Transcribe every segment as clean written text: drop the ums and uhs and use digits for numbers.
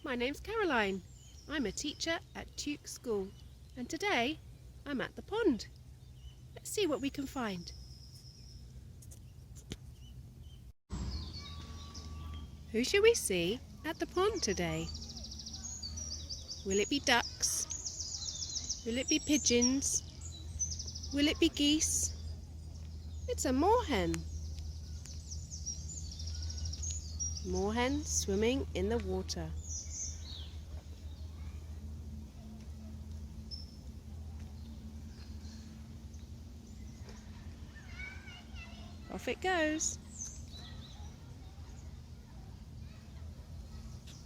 My name's Caroline. I'm a teacher at Tuke School, and today I'm at the pond. Let's see what we can find. Who shall we see at the pond today? Will it be ducks? Will it be pigeons? Will it be geese? It's a moorhen. Moorhen swimming in the water. Off it goes.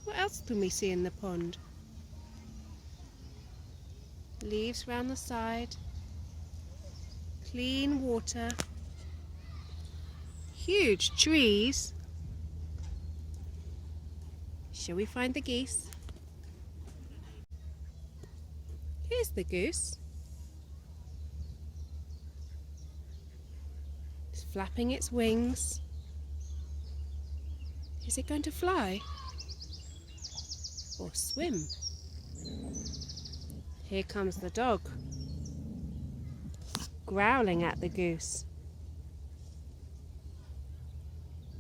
What else can we see in the pond? Leaves round the side, clean water, huge trees. Shall we find the geese? Here's the goose. It's flapping its wings. Is it going to fly or swim? Here comes the dog, growling at the goose.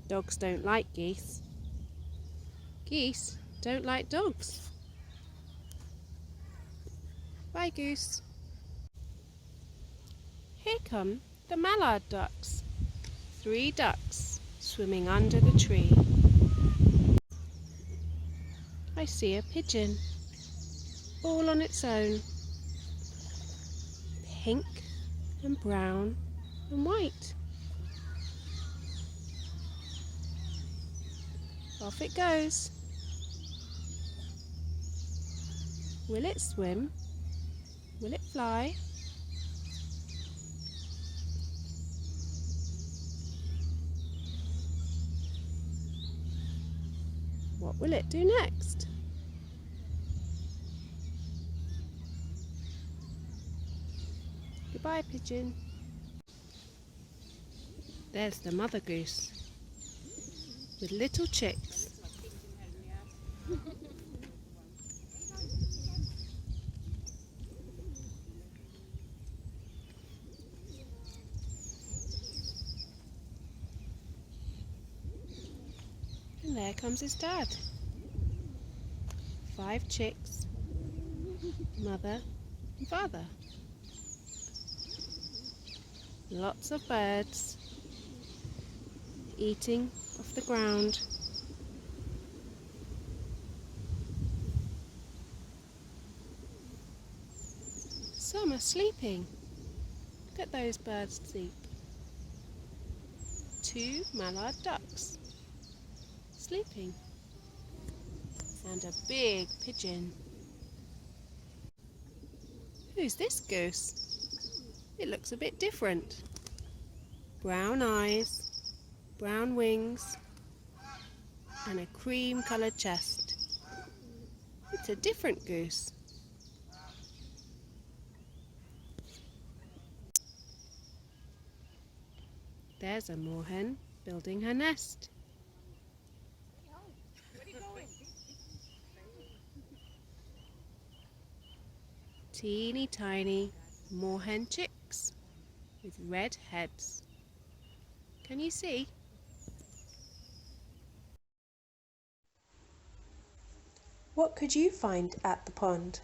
Dogs don't like geese. Geese don't like dogs. Bye, goose. Here come the mallard ducks. 3 ducks swimming under the tree. I see a pigeon, all on its own. Pink and brown and white. Off it goes. Will it swim? Will it fly? What will it do next? Goodbye, pigeon. There's the mother goose with little chicks. And there comes his dad. 5 chicks, mother and father. Lots of birds eating off the ground. Some are sleeping. Look at those birds sleep. 2 mallard ducks sleeping. And a big pigeon. Who's this goose? It looks a bit different. Brown eyes, brown wings, and a cream-coloured chest. It's a different goose. There's a moorhen building her nest. Teeny tiny moorhen chicks with red heads. Can you see? What could you find at the pond?